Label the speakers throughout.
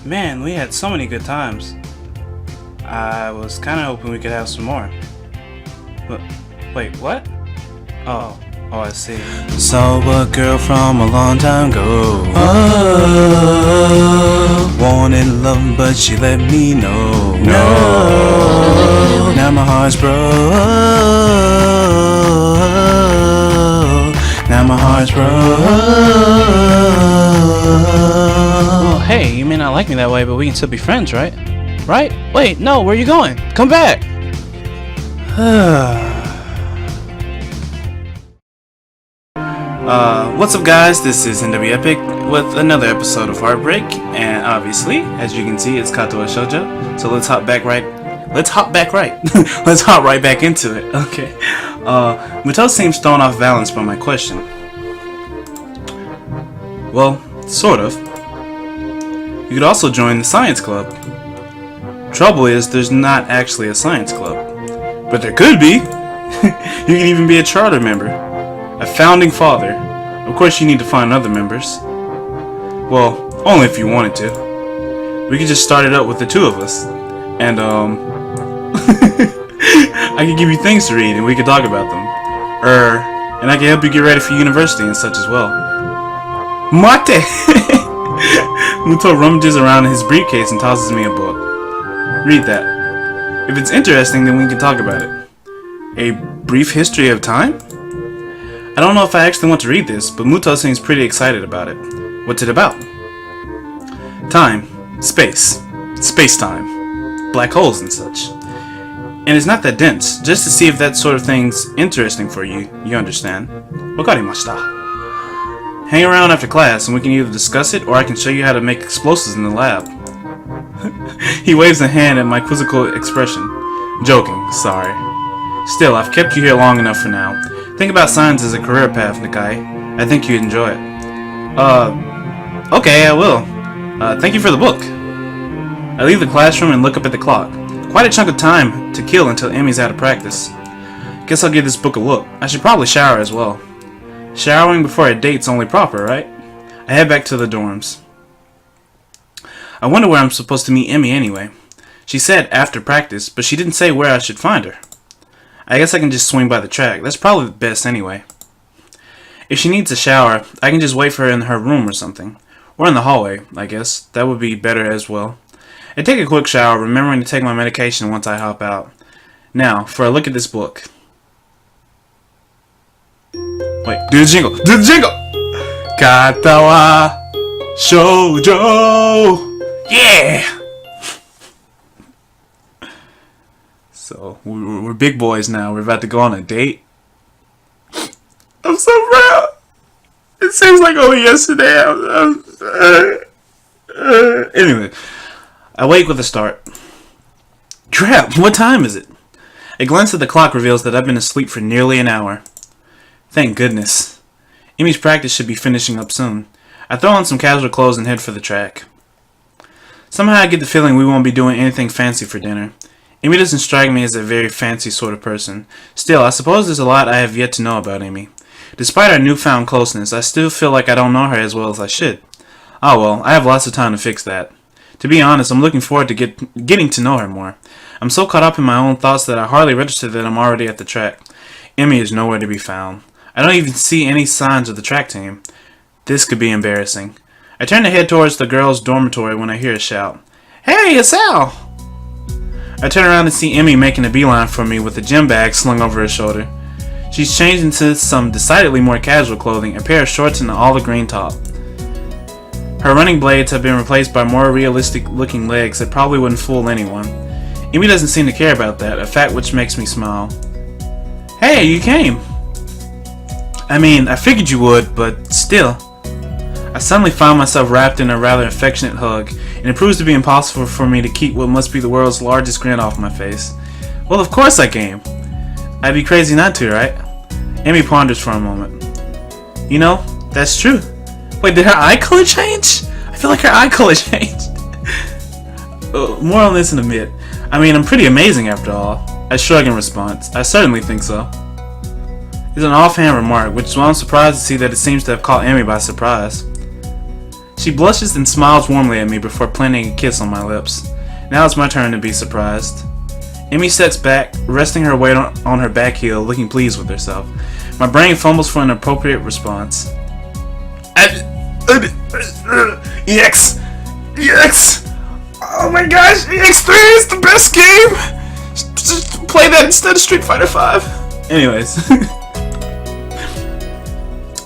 Speaker 1: Man, we had so many good times. I was kind of hoping we could have some more. But, wait, what? Oh, I see. Saw a girl from a long time ago. Oh, wanted love, but she let me know. No, now my heart's broke. Now my heart's broke. Well, hey, you may not like me that way, but we can still be friends, right? Right? Wait, no, where are you going? Come back! What's up, guys? This is NWEpic with another episode of Heartbreak, and obviously, as you can see, it's Katawa Shoujo. So let's hop right back into it. Okay. Mattel seems thrown off balance by my question. Well, sort of. You could also join the science club. Trouble is, there's not actually a science club. But there could be! You can even be a charter member. A founding father. Of course you need to find other members. Well, only if you wanted to. We could just start it up with the two of us. And, I could give you things to read and we could talk about them. And I can help you get ready for university and such as well. Mate! Muto rummages around in his briefcase and tosses me a book. Read that. If it's interesting, then we can talk about it. A brief history of time? I don't know if I actually want to read this, but Muto seems pretty excited about it. What's it about? Time. Space. Space-time. Black holes and such. And it's not that dense, just to see if that sort of thing's interesting for you, you understand. Wakarimashita. Hang around after class and we can either discuss it or I can show you how to make explosives in the lab. He waves a hand at my quizzical expression. Joking, sorry. Still, I've kept you here long enough for now. Think about science as a career path, Nikai. I think you'd enjoy it. Okay, I will. Thank you for the book. I leave the classroom and look up at the clock. Quite a chunk of time to kill until Emmy's out of practice. Guess I'll give this book a look. I should probably shower as well. Showering before a date's only proper, right? I head back to the dorms. I wonder where I'm supposed to meet Emmy anyway. She said after practice, but she didn't say where I should find her. I guess I can just swing by the track. That's probably the best anyway. If she needs a shower, I can just wait for her in her room or something. Or in the hallway, I guess. That would be better as well. I take a quick shower, remembering to take my medication once I hop out. Now, for a look at this book. Wait, do the jingle! Do the jingle! Katawa Shoujo! Yeah! So, we're big boys now. We're about to go on a date. I'm so proud! It seems like only yesterday. Anyway, I wake with a start. Crap, what time is it? A glance at the clock reveals that I've been asleep for nearly an hour. Thank goodness. Emmy's practice should be finishing up soon. I throw on some casual clothes and head for the track. Somehow I get the feeling we won't be doing anything fancy for dinner. Emmy doesn't strike me as a very fancy sort of person. Still, I suppose there's a lot I have yet to know about Emmy. Despite our newfound closeness, I still feel like I don't know her as well as I should. Oh well, I have lots of time to fix that. To be honest, I'm looking forward to getting to know her more. I'm so caught up in my own thoughts that I hardly register that I'm already at the track. Emmy is nowhere to be found. I don't even see any signs of the track team. This could be embarrassing. I turn to head towards the girls' dormitory when I hear a shout. Hey, it's Al! I turn around and see Emmy making a beeline for me with a gym bag slung over her shoulder. She's changed into some decidedly more casual clothing, a pair of shorts and an olive green top. Her running blades have been replaced by more realistic looking legs that probably wouldn't fool anyone. Emmy doesn't seem to care about that, a fact which makes me smile. Hey, you came! I mean, I figured you would, but still. I suddenly find myself wrapped in a rather affectionate hug, and it proves to be impossible for me to keep what must be the world's largest grin off my face. Well, of course I came. I'd be crazy not to, right? Emmy ponders for a moment. You know, that's true. Wait, did her eye color change? I feel like her eye color changed. More on this in a bit. I mean, I'm pretty amazing after all. I shrug in response. I certainly think so. It's an offhand remark, which is why I'm surprised to see that it seems to have caught Emmy by surprise. She blushes and smiles warmly at me before planting a kiss on my lips. Now it's my turn to be surprised. Emmy steps back, resting her weight on her back heel, looking pleased with herself. My brain fumbles for an appropriate response. EX! EX! Oh my gosh, EX3 is the best game! Just play that instead of Street Fighter 5. Anyways.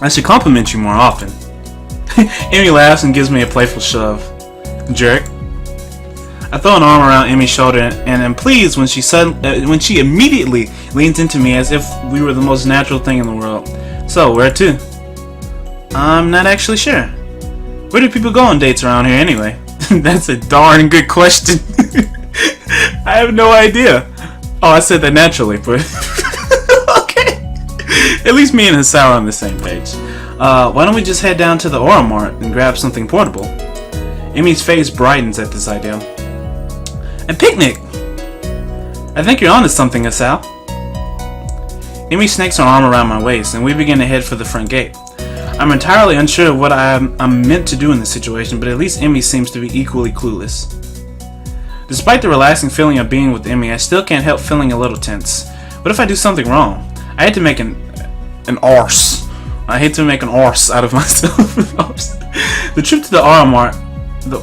Speaker 1: I should compliment you more often. Emmy laughs and gives me a playful shove. Jerk. I throw an arm around Emmy's shoulder and am pleased when she immediately leans into me as if we were the most natural thing in the world. So, where to? I'm not actually sure. Where do people go on dates around here anyway? That's a darn good question. I have no idea. Oh, I said that naturally, but okay. At least me and Hasao are on the same page. Why don't we just head down to the Aura Mart and grab something portable? Emmy's face brightens at this idea. A picnic! I think you're onto something, Hasao. Emmy snakes her arm around my waist, and we begin to head for the front gate. I'm entirely unsure of what I'm meant to do in this situation, but at least Emmy seems to be equally clueless. Despite the relaxing feeling of being with Emmy, I still can't help feeling a little tense. What if I do something wrong? I hate to make an arse. I hate to make an arse out of myself. The trip to the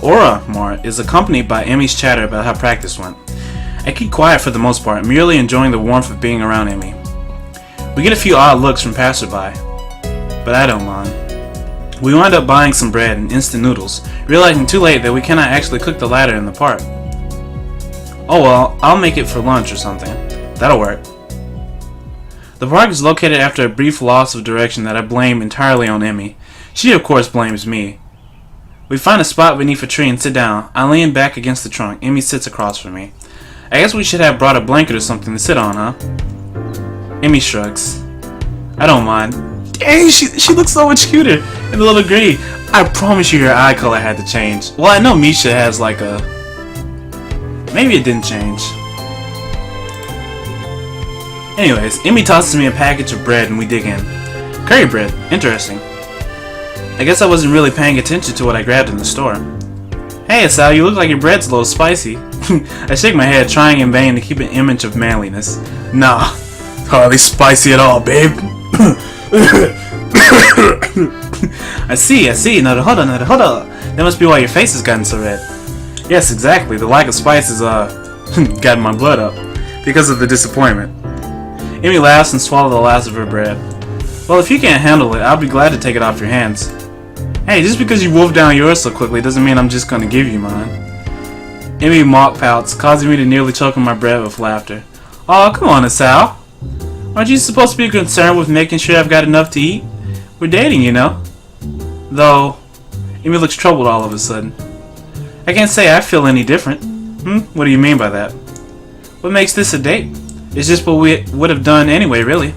Speaker 1: Aura Mart is accompanied by Emmy's chatter about how practice went. I keep quiet for the most part, merely enjoying the warmth of being around Emmy. We get a few odd looks from passerby, but I don't mind. We wind up buying some bread and instant noodles, realizing too late that we cannot actually cook the latter in the park. Oh well, I'll make it for lunch or something. That'll work. The park is located after a brief loss of direction that I blame entirely on Emmy. She of course blames me. We find a spot beneath a tree and sit down. I lean back against the trunk. Emmy sits across from me. I guess we should have brought a blanket or something to sit on, huh? Emmy shrugs. I don't mind. Dang, she looks so much cuter in the little green. I promise you her eye color had to change. Well, I know Misha has like a... Maybe it didn't change. Anyways, Emmy tosses me a package of bread and we dig in. Curry bread. Interesting. I guess I wasn't really paying attention to what I grabbed in the store. Hey, Asal, you look like your bread's a little spicy. I shake my head, trying in vain to keep an image of manliness. Nah, hardly spicy at all, babe. I see. Now hold on. That must be why your face has gotten so red. Yes, exactly. The lack of spice has gotten my blood up because of the disappointment. Emmy laughs and swallows the last of her bread. Well, if you can't handle it, I'll be glad to take it off your hands. Hey, just because you wolfed down yours so quickly doesn't mean I'm just gonna give you mine. Emmy mock pouts, causing me to nearly choke on my bread with laughter. Oh, come on, Asal. Aren't you supposed to be concerned with making sure I've got enough to eat? We're dating, you know. Though, Emmy looks troubled all of a sudden. I can't say I feel any different. What do you mean by that? What makes this a date? It's just what we would have done anyway, really.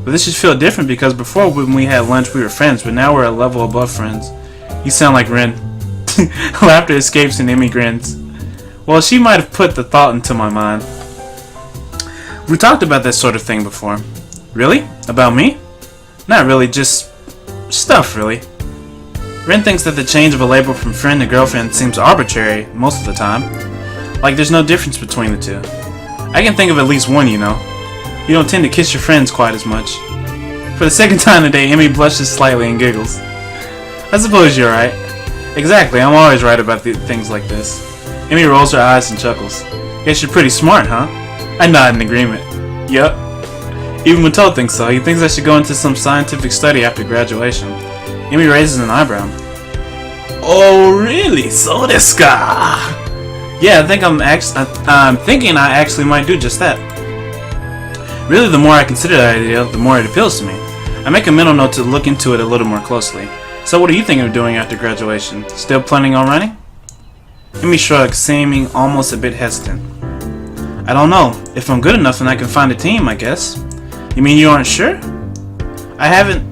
Speaker 1: But this should feel different because before when we had lunch we were friends, but now we're a level above friends. You sound like Ren. Laughter escapes and Emmy grins. Well, she might have put the thought into my mind. We talked about that sort of thing before. Really? About me? Not really, just stuff, really. Ren thinks that the change of a label from friend to girlfriend seems arbitrary most of the time. Like there's no difference between the two. I can think of at least one, you know. You don't tend to kiss your friends quite as much. For the second time today, Emmy blushes slightly and giggles. I suppose you're right. Exactly, I'm always right about things like this. Emmy rolls her eyes and chuckles. Guess you're pretty smart, huh? I nod in agreement. Yup. Even Mattel thinks so. He thinks I should go into some scientific study after graduation. Emmy raises an eyebrow. Oh, really? So desu ka? Yeah, I'm thinking I actually might do just that. Really, the more I consider that idea, the more it appeals to me. I make a mental note to look into it a little more closely. So what are you thinking of doing after graduation? Still planning on running? Emmy shrugs, seeming almost a bit hesitant. I don't know. If I'm good enough then I can find a team, I guess. You mean you aren't sure? I haven't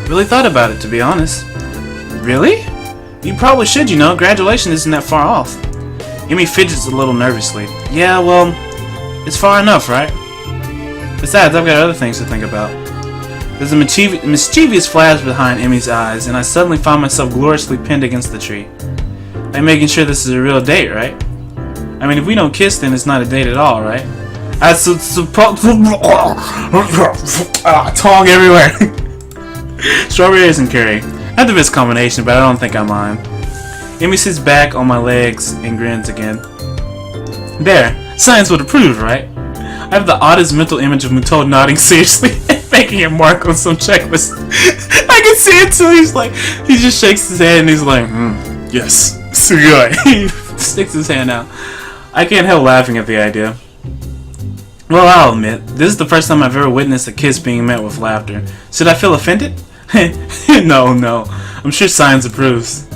Speaker 1: really thought about it, to be honest. Really? You probably should, you know. Graduation isn't that far off. Emmy fidgets a little nervously. Yeah, well, it's far enough, right? Besides, I've got other things to think about. There's a mischievous flash behind Emmy's eyes, and I suddenly find myself gloriously pinned against the tree. I'm making sure this is a real date, right? I mean, if we don't kiss, then it's not a date at all, right? I suppose. Tongue everywhere. Strawberries and curry. Not the best combination, but I don't think I mind. Emmy sits back on my legs and grins again. There. Science would approve, right? I have the oddest mental image of Muto nodding seriously and making a mark on some checklist. I can see it too. He just shakes his head and he's like, yes, sugoi. He sticks his hand out. I can't help laughing at the idea. Well, I'll admit, this is the first time I've ever witnessed a kiss being met with laughter. Should I feel offended? No. I'm sure science approves.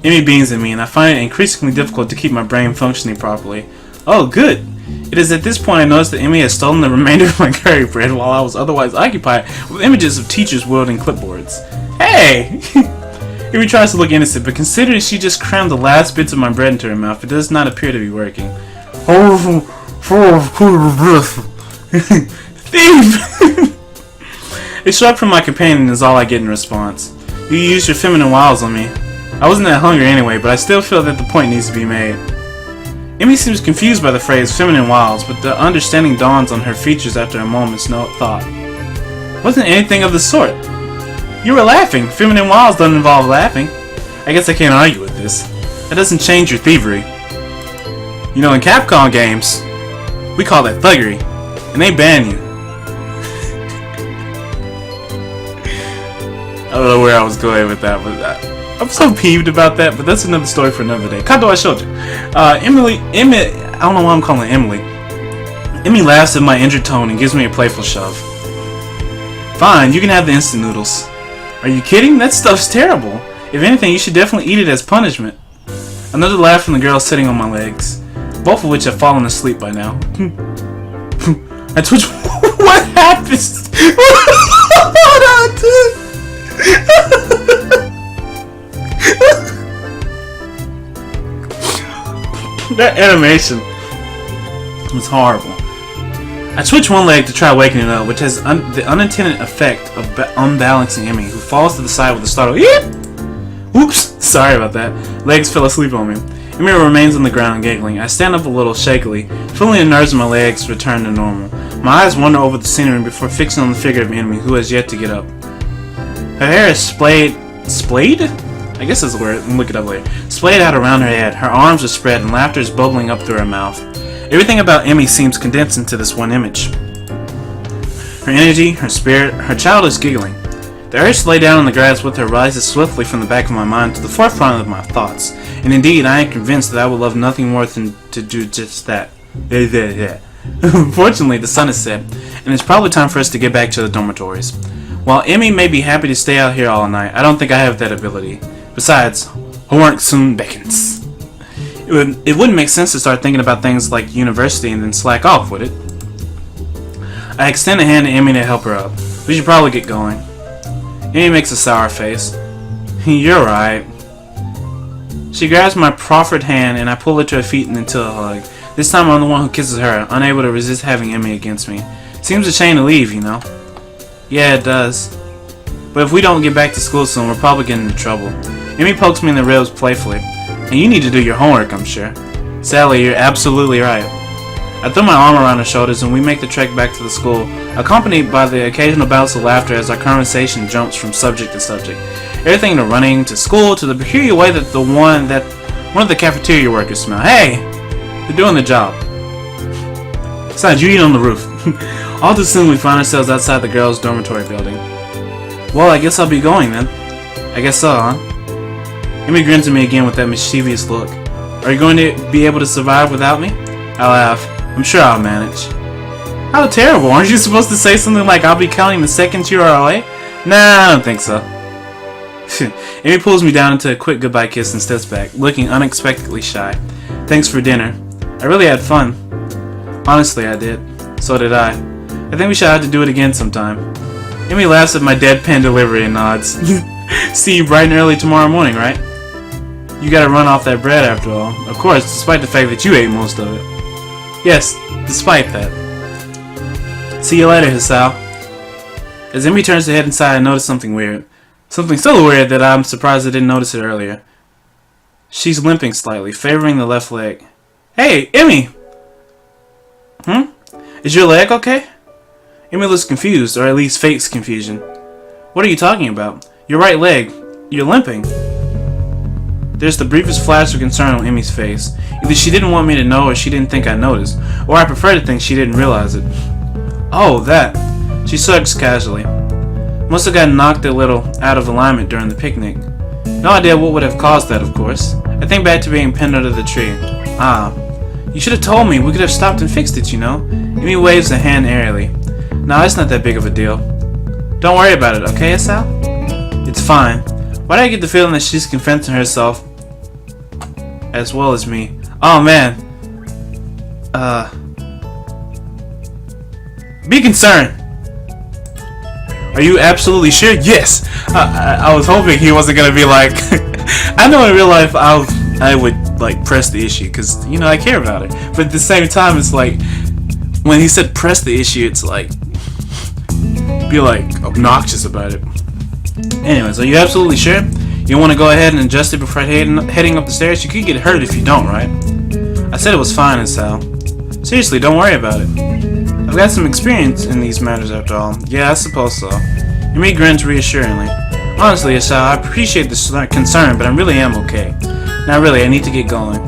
Speaker 1: Emmy beams at me, and I find it increasingly difficult to keep my brain functioning properly. Oh, good. It is at this point I notice that Emmy has stolen the remainder of my curry bread while I was otherwise occupied with images of teachers wielding clipboards. Hey! Emmy tries to look innocent, but considering she just crammed the last bits of my bread into her mouth, it does not appear to be working. Thief! A shrug from my companion is all I get in response. You used your feminine wiles on me. I wasn't that hungry anyway, but I still feel that the point needs to be made. Emmy seems confused by the phrase feminine wiles, but the understanding dawns on her features after a moment's thought. Wasn't anything of the sort. You were laughing. Feminine wiles don't involve laughing. I guess I can't argue with this. That doesn't change your thievery. You know, in Capcom games, we call that thuggery, and they ban you. I don't know where I was going with that, but I'm so peeved about that, but that's another story for another day. Katawa Shoujo. Emmy, I don't know why I'm calling her Emily. Emmy laughs at my injured tone and gives me a playful shove. Fine, you can have the instant noodles. Are you kidding? That stuff's terrible. If anything, you should definitely eat it as punishment. Another laugh from the girl sitting on my legs, both of which have fallen asleep by now. I twitch. What happens? Hold on, dude. That animation was horrible. I switch one leg to try waking it up, which has the unintended effect of unbalancing Emmy, who falls to the side with a startled "Eep!" Oops, sorry about that. Legs fell asleep on me. Emmy remains on the ground, giggling. I stand up a little shakily, feeling the nerves in my legs return to normal. My eyes wander over the scenery before fixing on the figure of Emmy, who has yet to get up. Her hair is splayed? I guess that's the word. Look it up later. Splayed out around her head. Her arms are spread and laughter is bubbling up through her mouth. Everything about Emmy seems condensed into this one image. Her energy, her spirit, her childish giggling. The urge to lay down on the grass with her rises swiftly from the back of my mind to the forefront of my thoughts. And indeed, I am convinced that I would love nothing more than to do just that. Fortunately, the sun is set, and it's probably time for us to get back to the dormitories. While Emmy may be happy to stay out here all night, I don't think I have that ability. Besides, homework soon beckons. It wouldn't make sense to start thinking about things like university and then slack off, would it? I extend a hand to Emmy to help her up. We should probably get going. Emmy makes a sour face. You're right. She grabs my proffered hand and I pull her to her feet into a hug. This time I'm the one who kisses her, unable to resist having Emmy against me. Seems a shame to leave, you know. Yeah, it does. But if we don't get back to school soon, we're probably getting into trouble. Emmy pokes me in the ribs playfully. And you need to do your homework, I'm sure. Sally, you're absolutely right. I throw my arm around her shoulders and we make the trek back to the school, accompanied by the occasional bouts of laughter as our conversation jumps from subject to subject. Everything to running, to school, to the peculiar way that one of the cafeteria workers smell. Hey! They're doing their job. Besides, you eat on the roof. All too soon we find ourselves outside the girls' dormitory building. Well, I guess I'll be going then. I guess so, huh? Emmy grins at me again with that mischievous look. Are you going to be able to survive without me? I laugh. I'm sure I'll manage. How terrible. Aren't you supposed to say something like I'll be counting the seconds you are away? Nah, I don't think so. Emmy pulls me down into a quick goodbye kiss and steps back, looking unexpectedly shy. Thanks for dinner. I really had fun. Honestly, I did. So did I. I think we should have to do it again sometime. Emmy laughs at my deadpan delivery and nods. See you bright and early tomorrow morning, right? You gotta run off that bread after all. Of course, despite the fact that you ate most of it. Yes, despite that. See you later, Hisao. As Emmy turns her head inside, I notice something weird. Something so weird that I'm surprised I didn't notice it earlier. She's limping slightly, favoring the left leg. Hey, Emmy! Is your leg okay? Emmy looks confused, or at least fakes confusion. What are you talking about? Your right leg. You're limping. There's the briefest flash of concern on Emmy's face. Either she didn't want me to know or she didn't think I noticed. Or I prefer to think she didn't realize it. Oh, that. She shrugs casually. Must have gotten knocked a little out of alignment during the picnic. No idea what would have caused that, of course. I think back to being pinned under the tree. Ah. You should have told me. We could have stopped and fixed it, you know. Emmy waves a hand airily. No, it's not that big of a deal. Don't worry about it, okay, Sal? It's fine. Why do I get the feeling that she's confronting herself as well as me? Oh, man. Be concerned. Are you absolutely sure? Yes. I was hoping he wasn't gonna be like. I know in real life I would like press the issue because you know I care about it. But at the same time, it's like when he said press the issue, it's like be like obnoxious about it. Anyways, are you absolutely sure? You want to go ahead and adjust it before heading up the stairs? You could get hurt if you don't, right? I said it was fine, Sal. Seriously, don't worry about it. I've got some experience in these matters after all. Yeah, I suppose so. Emmy grins reassuringly. Honestly, Sal, I appreciate the concern, but I really am okay. Now really, I need to get going.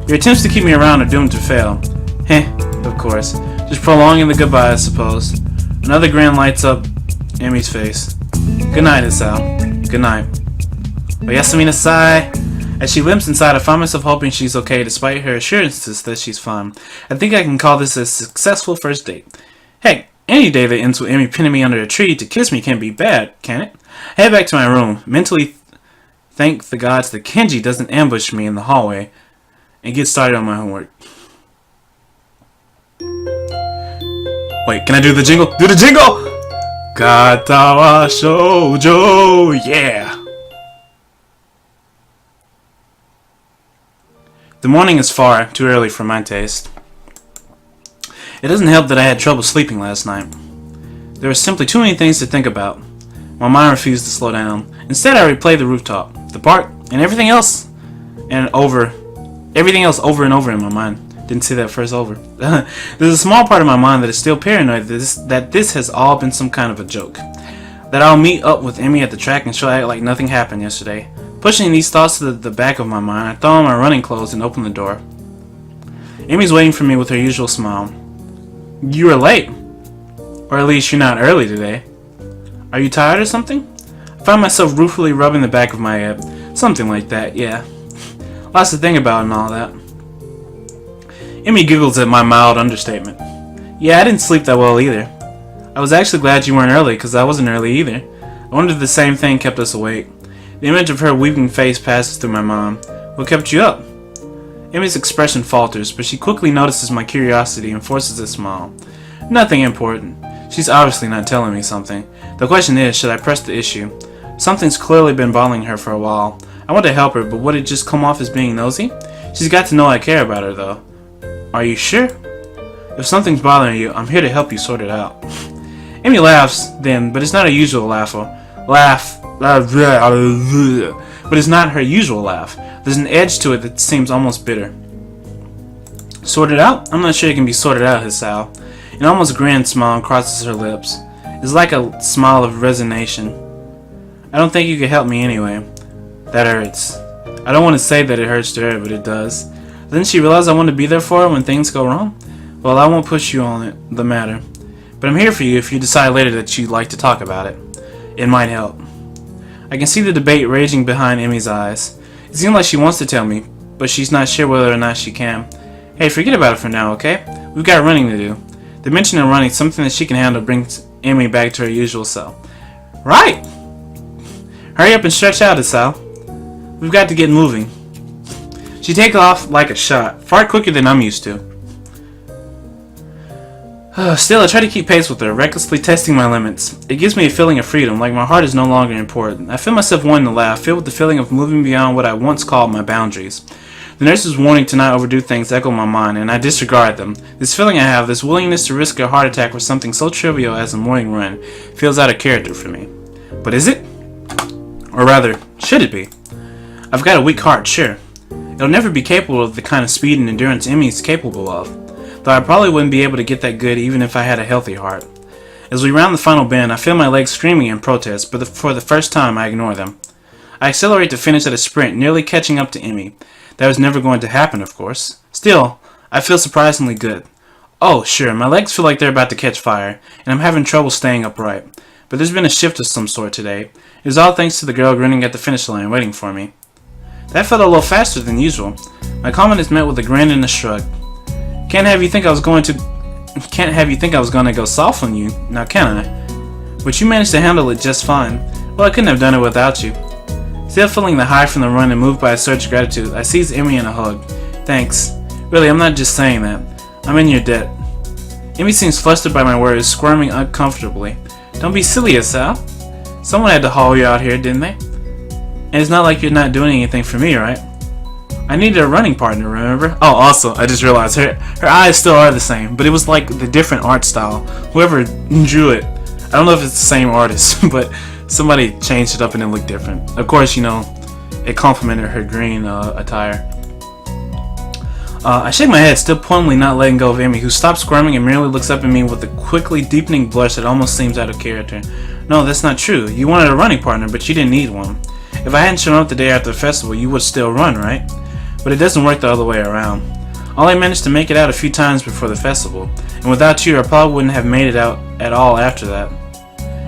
Speaker 1: Your attempts to keep me around are doomed to fail. Heh, of course. Just prolonging the goodbye, I suppose. Another grin lights up Emmy's face. Good night, Sal. Good night. Oyasumi nasai. As she limps inside, I find myself hoping she's okay despite her assurances that she's fine. I think I can call this a successful first date. Heck, any day that ends with Emmy pinning me under a tree to kiss me can't be bad, can it? I head back to my room, mentally thank the gods that Kenji doesn't ambush me in the hallway, and get started on my homework. Wait, can I do the jingle? Do the jingle! Katawa Shoujo, yeah! The morning is far too early for my taste. It doesn't help that I had trouble sleeping last night. There were simply too many things to think about. My mind refused to slow down. Instead, I replayed the rooftop, the park, and everything else over and over in my mind. Didn't say that first over. There's a small part of my mind that is still paranoid that this has all been some kind of a joke. That I'll meet up with Emmy at the track and she'll act like nothing happened yesterday. Pushing these thoughts to the back of my mind, I throw on my running clothes and open the door. Emmy's waiting for me with her usual smile. You were late. Or at least you're not early today. Are you tired or something? I find myself ruefully rubbing the back of my head. Something like that, yeah. Lots to think about and all that. Emmy giggles at my mild understatement. Yeah, I didn't sleep that well either. I was actually glad you weren't early because I wasn't early either. I wonder if the same thing kept us awake. The image of her weeping face passes through my mind. What kept you up? Emmy's expression falters, but she quickly notices my curiosity and forces a smile. Nothing important. She's obviously not telling me something. The question is, should I press the issue? Something's clearly been bothering her for a while. I want to help her, but would it just come off as being nosy? She's got to know I care about her, though. Are you sure? If something's bothering you, I'm here to help you sort it out. Emmy laughs, then, but it's not her usual laugh. But it's not her usual laugh. There's an edge to it that seems almost bitter. Sorted out? I'm not sure it can be sorted out, Hisao. An almost grand smile crosses her lips. It's like a smile of resignation. I don't think you can help me anyway. That hurts. I don't want to say that it hurts to her, but it does. Doesn't she realize I want to be there for her when things go wrong? Well, I won't push you on the matter. But I'm here for you if you decide later that you'd like to talk about it. It might help. I can see the debate raging behind Emmy's eyes. It seems like she wants to tell me, but she's not sure whether or not she can. Hey, forget about it for now, okay? We've got running to do. The mention of running, something that she can handle, brings Emmy back to her usual self. Right! Hurry up and stretch out, Isao. We've got to get moving. She takes off like a shot, far quicker than I'm used to. Still, I try to keep pace with her, recklessly testing my limits. It gives me a feeling of freedom, like my heart is no longer important. I feel myself wanting to laugh, filled with the feeling of moving beyond what I once called my boundaries. The nurse's warning to not overdo things echo my mind, and I disregard them. This feeling I have, this willingness to risk a heart attack for something so trivial as a morning run, feels out of character for me. But is it? Or rather, should it be? I've got a weak heart, sure. It'll never be capable of the kind of speed and endurance Emmy's capable of, though I probably wouldn't be able to get that good even if I had a healthy heart. As we round the final bend, I feel my legs screaming in protest, but for the first time I ignore them. I accelerate to finish at a sprint, nearly catching up to Emmy. That was never going to happen, of course. Still, I feel surprisingly good. Oh, sure, my legs feel like they're about to catch fire, and I'm having trouble staying upright. But there's been a shift of some sort today. It was all thanks to the girl grinning at the finish line waiting for me. That felt a little faster than usual. My comment is met with a grin and a shrug. Can't have you think I was going to go soft on you, now can I? But you managed to handle it just fine. Well, I couldn't have done it without you. Still feeling the high from the run and moved by a surge of gratitude, I seize Emmy in a hug. Thanks. Really, I'm not just saying that. I'm in your debt. Emmy seems flustered by my words, squirming uncomfortably. Don't be silly, Sal. Someone had to haul you out here, didn't they? And it's not like you're not doing anything for me, right? I needed a running partner, remember? Oh, also, I just realized her eyes still are the same, but it was like the different art style. Whoever drew it, I don't know if it's the same artist, but somebody changed it up and it looked different. Of course, you know, it complemented her green attire. I shake my head, still pointedly not letting go of Emmy, who stops squirming and merely looks up at me with a quickly deepening blush that almost seems out of character. No, that's not true. You wanted a running partner, but you didn't need one. If I hadn't shown up the day after the festival, you would still run, right? But it doesn't work the other way around. All I managed to make it out a few times before the festival, and without you, I probably wouldn't have made it out at all after that.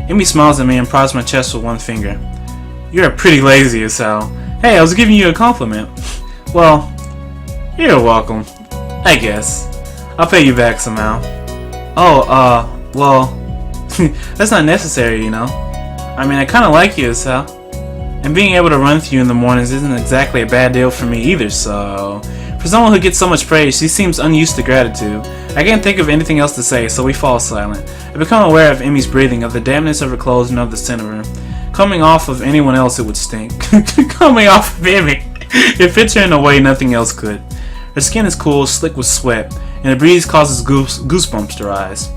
Speaker 1: Emmy smiles at me and prods my chest with one finger. You're pretty lazy, Sal. Hey, I was giving you a compliment. Well, you're welcome. I guess. I'll pay you back somehow. Oh, well, that's not necessary, you know. I mean, I kinda like you, Sal. And being able to run with you in the mornings isn't exactly a bad deal for me either, so... For someone who gets so much praise, she seems unused to gratitude. I can't think of anything else to say, so we fall silent. I become aware of Emmy's breathing, of the dampness of her clothes, and of the scent of her. Coming off of anyone else, it would stink. Coming off of Emmy, it fits her in a way nothing else could. Her skin is cool, slick with sweat, and the breeze causes goosebumps to rise.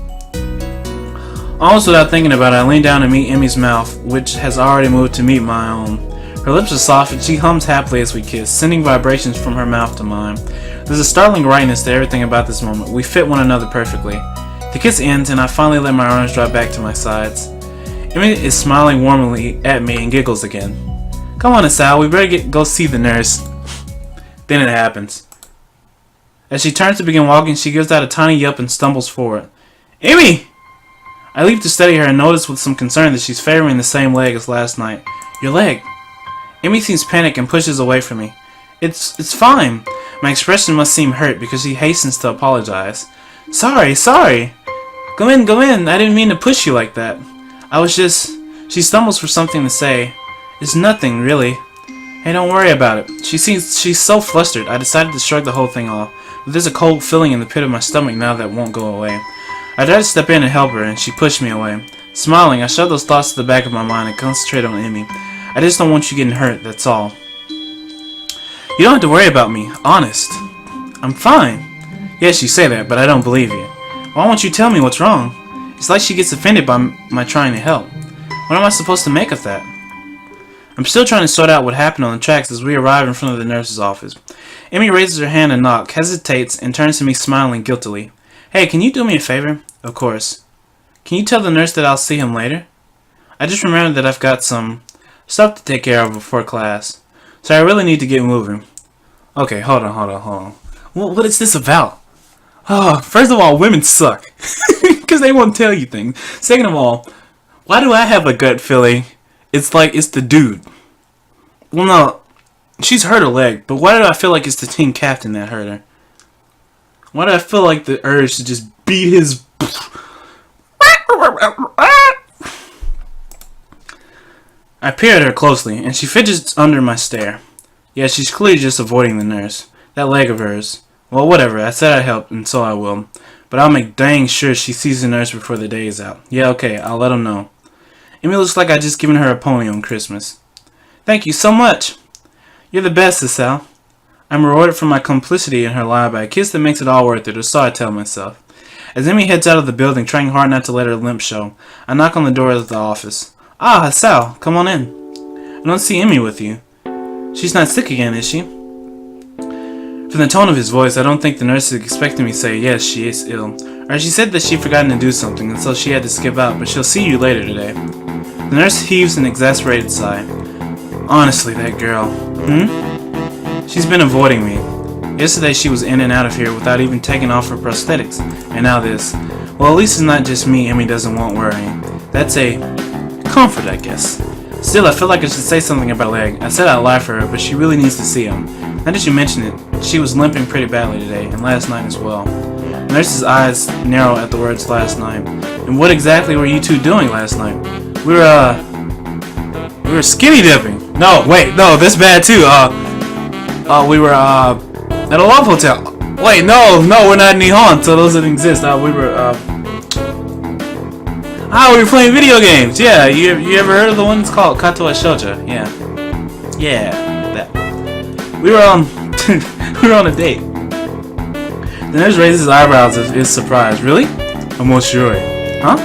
Speaker 1: Almost without thinking about it, I lean down to meet Emmy's mouth, which has already moved to meet my own. Her lips are soft and she hums happily as we kiss, sending vibrations from her mouth to mine. There's a startling rightness to everything about this moment. We fit one another perfectly. The kiss ends and I finally let my arms drop back to my sides. Emmy is smiling warmly at me and giggles again. Come on, Sal, we better go see the nurse. Then it happens. As she turns to begin walking, she gives out a tiny yelp and stumbles forward. Emmy! I leap to steady her and notice with some concern that she's favoring the same leg as last night. Your leg. Emmy seems panicked and pushes away from me. It's fine. My expression must seem hurt because she hastens to apologize. Sorry. Go in. I didn't mean to push you like that. I was just... She stumbles for something to say. It's nothing, really. Hey, don't worry about it. She's so flustered, I decided to shrug the whole thing off. But there's a cold feeling in the pit of my stomach now that won't go away. I tried to step in and help her, and she pushed me away. Smiling, I shove those thoughts to the back of my mind and concentrate on Emmy. I just don't want you getting hurt, that's all. You don't have to worry about me, honest. I'm fine. Yes, you say that, but I don't believe you. Why won't you tell me what's wrong? It's like she gets offended by my trying to help. What am I supposed to make of that? I'm still trying to sort out what happened on the tracks as we arrive in front of the nurse's office. Emmy raises her hand and knock, hesitates, and turns to me smiling guiltily. Hey, can you do me a favor? Of course. Can you tell the nurse that I'll see him later? I just remembered that I've got some stuff to take care of before class, so I really need to get moving. Okay, hold on. What is this about? Oh, first of all, women suck. Because they won't tell you things. Second of all, why do I have a gut feeling it's like it's the dude? Well, no, she's hurt her leg, but why do I feel like it's the team captain that hurt her? Why do I feel like the urge to just beat his... I peer at her closely, and she fidgets under my stare. Yeah, she's clearly just avoiding the nurse. That leg of hers. Well, whatever, I said I'd help, and so I will. But I'll make dang sure she sees the nurse before the day is out. Yeah, okay, I'll let him know. Emmy looks like I just given her a pony on Christmas. Thank you so much. You're the best, Sal. I'm rewarded for my complicity in her lie by a kiss that makes it all worth it, or so I tell myself. As Emmy heads out of the building, trying hard not to let her limp show, I knock on the door of the office. Ah, Sal, come on in. I don't see Emmy with you. She's not sick again, is she? From the tone of his voice, I don't think the nurse is expecting me to say, yes, she is ill. Or she said that she'd forgotten to do something, and so she had to skip out, but she'll see you later today. The nurse heaves an exasperated sigh. Honestly, that girl. She's been avoiding me. Yesterday she was in and out of here without even taking off her prosthetics, and now this. Well, at least it's not just me Emmy doesn't want worrying. That's a comfort, I guess. Still, I feel like I should say something about her leg. I said I'd lie for her, but she really needs to see him. Now that you mention it, she was limping pretty badly today, and last night as well. The nurse's eyes narrow at the words last night. And what exactly were you two doing last night? We were skinny dipping. No, wait, no, that's bad too. We were, at a love hotel. Wait, no, we're not in Nihon, so those didn't exist. We were playing video games. Yeah, you ever heard of the one that's called Katawa Shoujo? Yeah, that. We were on a date. The nurse raises his eyebrows as if surprised. Really? Omoshiroi. Huh?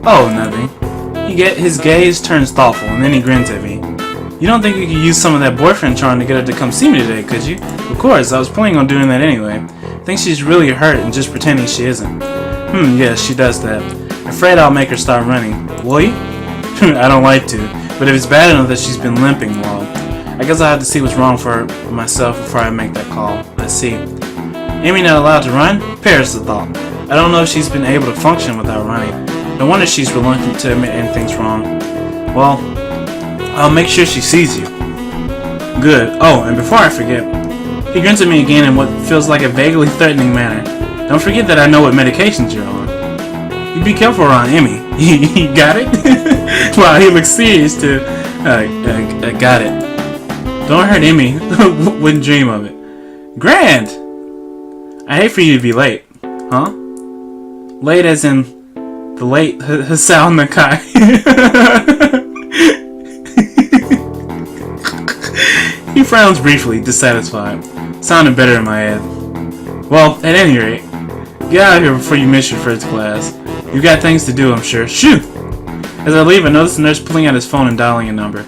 Speaker 1: Oh, nothing. His gaze turns thoughtful, and then he grins at me. You don't think you could use some of that boyfriend charm to get her to come see me today, could you? Of course, I was planning on doing that anyway. I think she's really hurt and just pretending she isn't. Yes, she does that. Afraid I'll make her start running. Will you? I don't like to, but if it's bad enough that she's been limping, well, I guess I'll have to see what's wrong for her myself before I make that call. I see. Amy not allowed to run? Perish the thought. I don't know if she's been able to function without running. No wonder she's reluctant to admit anything's wrong. Well, I'll make sure she sees you. Good. Oh, and before I forget, he grins at me again in what feels like a vaguely threatening manner. Don't forget that I know what medications you're on. You be careful around Emmy. You got it? Wow, he looks serious too. Got it. Don't hurt Emmy. Wouldn't dream of it. Grand! I hate for you to be late. Huh? Late as in the late Hasao Nakai. He frowns briefly, dissatisfied. Sounded better in my head. Well, at any rate, get out of here before you miss your first class. You've got things to do, I'm sure. Shoo! As I leave, I notice the nurse pulling out his phone and dialing a number.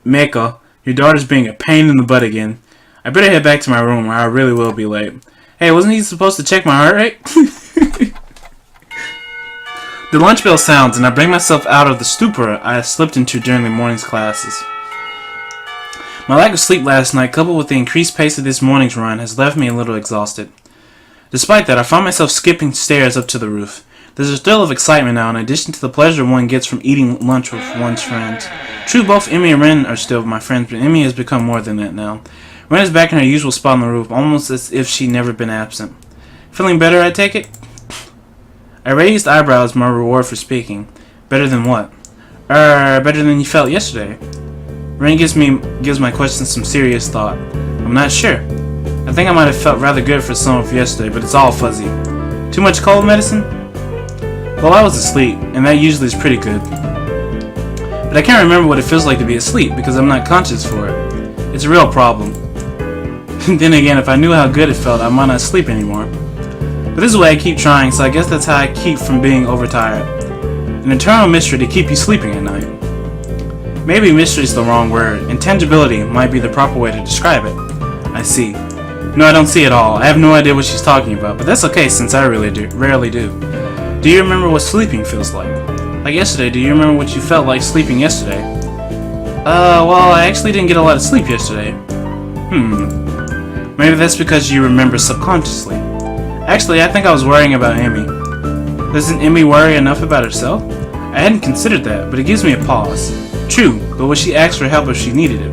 Speaker 1: Meiko, your daughter's being a pain in the butt again. I better head back to my room or I really will be late. Hey, wasn't he supposed to check my heart rate? The lunch bell sounds, and I bring myself out of the stupor I slipped into during the morning's classes. My lack of sleep last night, coupled with the increased pace of this morning's run, has left me a little exhausted. Despite that, I find myself skipping stairs up to the roof. There's a thrill of excitement now, in addition to the pleasure one gets from eating lunch with one's friends. True, both Emmy and Ren are still my friends, but Emmy has become more than that now. Ren is back in her usual spot on the roof, almost as if she'd never been absent. Feeling better, I take it? I raised eyebrows, my reward for speaking. Better than what? Better than you felt yesterday. Ren gives my question some serious thought. I'm not sure. I think I might have felt rather good for some of yesterday, but it's all fuzzy. Too much cold medicine? Well, I was asleep, and that usually is pretty good. But I can't remember what it feels like to be asleep, because I'm not conscious for it. It's a real problem. Then again, if I knew how good it felt, I might not sleep anymore. But this is why I keep trying, so I guess that's how I keep from being overtired. An eternal mystery to keep you sleeping at night. Maybe mystery is the wrong word. Intangibility might be the proper way to describe it. I see. No, I don't see at all. I have no idea what she's talking about, but that's okay since I rarely do. Do you remember what sleeping feels like? Like yesterday, do you remember what you felt like sleeping yesterday? Well, I actually didn't get a lot of sleep yesterday. Maybe that's because you remember subconsciously. Actually, I think I was worrying about Emmy. Doesn't Emmy worry enough about herself? I hadn't considered that, but it gives me a pause. True, but would she ask for help if she needed it?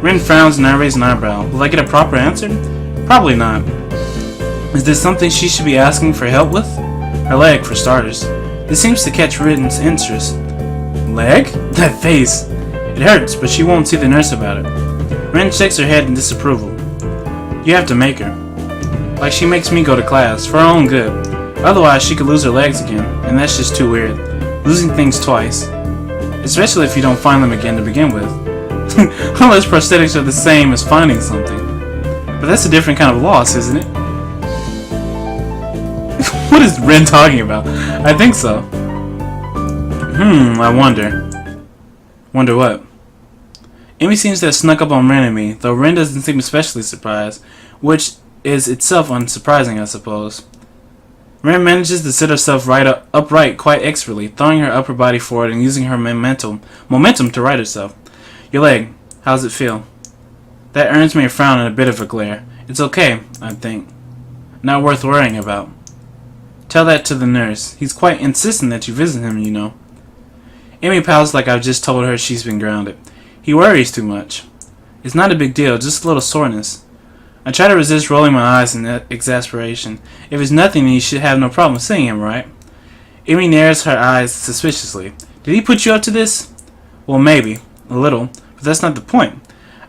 Speaker 1: Ren frowns and I raise an eyebrow. Will I get a proper answer? Probably not. Is this something she should be asking for help with? Her leg, for starters. This seems to catch Ren's interest. Leg? That face! It hurts, but she won't see the nurse about it. Ren shakes her head in disapproval. You have to make her. Like she makes me go to class, for her own good. Otherwise, she could lose her legs again, and that's just too weird. Losing things twice. Especially if you don't find them again to begin with. Unless prosthetics are the same as finding something. But that's a different kind of loss, isn't it? What is Ren talking about? I think so. I wonder. Wonder what? Amy seems to have snuck up on Ren and me, though Ren doesn't seem especially surprised, which is itself unsurprising, I suppose. Ren manages to sit herself upright quite expertly, throwing her upper body forward and using her momentum to right herself. Your leg, how's it feel? That earns me a frown and a bit of a glare. It's okay, I think. Not worth worrying about. Tell that to the nurse. He's quite insistent that you visit him, you know. Amy pouts like I've just told her she's been grounded. He worries too much. It's not a big deal, just a little soreness. I try to resist rolling my eyes in exasperation. If it's nothing, then you should have no problem seeing him, right? Amy narrows her eyes suspiciously. Did he put you up to this? Well, maybe. A little. But that's not the point.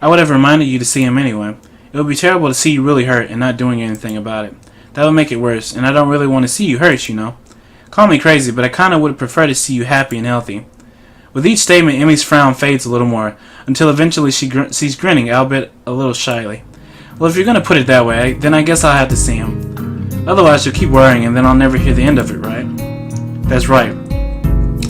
Speaker 1: I would have reminded you to see him anyway. It would be terrible to see you really hurt and not doing anything about it. That would make it worse, and I don't really want to see you hurt, you know. Call me crazy, but I kinda would prefer to see you happy and healthy. With each statement, Emmy's frown fades a little more, until eventually she's grinning, albeit a little shyly. Well, if you're gonna put it that way, then I guess I'll have to see him. Otherwise, you'll keep worrying, and then I'll never hear the end of it, right? That's right.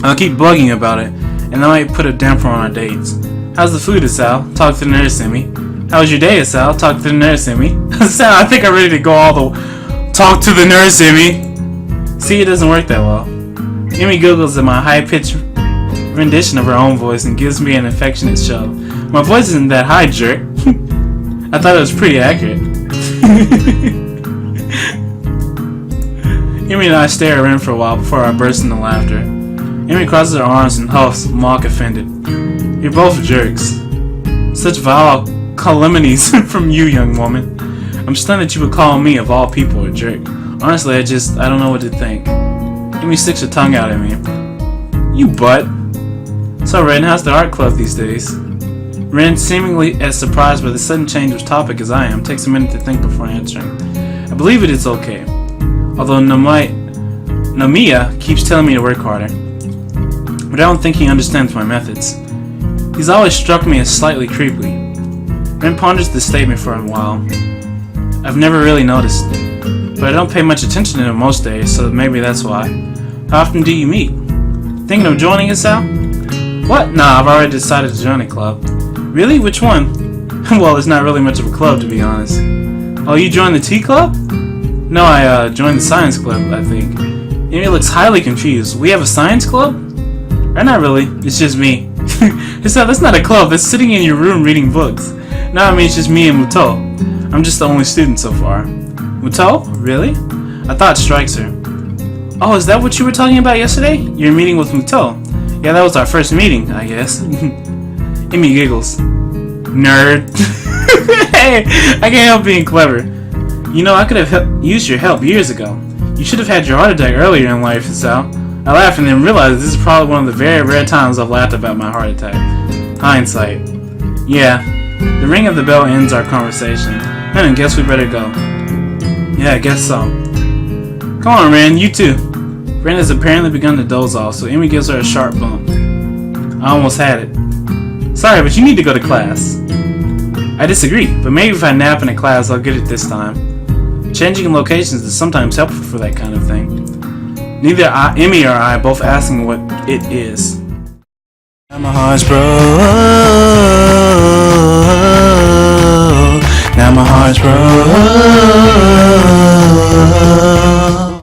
Speaker 1: I'll keep bugging you about it, and that might put a damper on our dates. How's the food, Asal? Talk to the nurse, Emmy. How's your day, Asal? Talk to the nurse, Emmy. Asal, I think I'm ready to go all the... Talk to the nurse, Emmy! See, it doesn't work that well. Emmy giggles at my high-pitched rendition of her own voice and gives me an affectionate shove. My voice isn't that high, jerk. I thought it was pretty accurate. Emmy and I stare at Ren for a while before I burst into laughter. Emmy crosses her arms and huffs, mock offended. You're both jerks. Such vile calumnies from you, young woman. I'm stunned that you would call me, of all people, a jerk. Honestly, I don't know what to think. Emmy sticks her tongue out at me. You butt. So, Ren, how's the art club these days? Ren, seemingly as surprised by the sudden change of topic as I am, takes a minute to think before answering. I believe it is okay. Although Nomiya keeps telling me to work harder. But I don't think he understands my methods. He's always struck me as slightly creepy. Ren ponders this statement for a while. I've never really noticed it, but I don't pay much attention to him most days, so maybe that's why. How often do you meet? Thinking of joining us, Al? What? Nah, I've already decided to join a club. Really? Which one? Well, it's not really much of a club, to be honest. Oh, you joined the tea club? No, I joined the science club, I think. Amy looks highly confused. We have a science club? Or not really, it's just me. That's not a club, that's sitting in your room reading books. No, I mean, it's just me and Muto. I'm just the only student so far. Muto? Really? A thought strikes her. Oh, is that what you were talking about yesterday? Your meeting with Muto? Yeah, that was our first meeting, I guess. Amy giggles. Nerd. Hey, I can't help being clever. You know, I could have used your help years ago. You should have had your heart attack earlier in life, Sal. I laughed and then realized this is probably one of the very rare times I've laughed about my heart attack. Hindsight. Yeah, the ring of the bell ends our conversation. I guess we better go. Yeah, I guess so. Come on, Ren, you too. Ren has apparently begun to doze off, so Amy gives her a sharp bump. I almost had it. Sorry, but you need to go to class. I disagree, but maybe if I nap in a class, I'll get it this time. Changing locations is sometimes helpful for that kind of thing. Neither Emmy or I both asking what it is. Now my heart's broke. Now my heart's broke.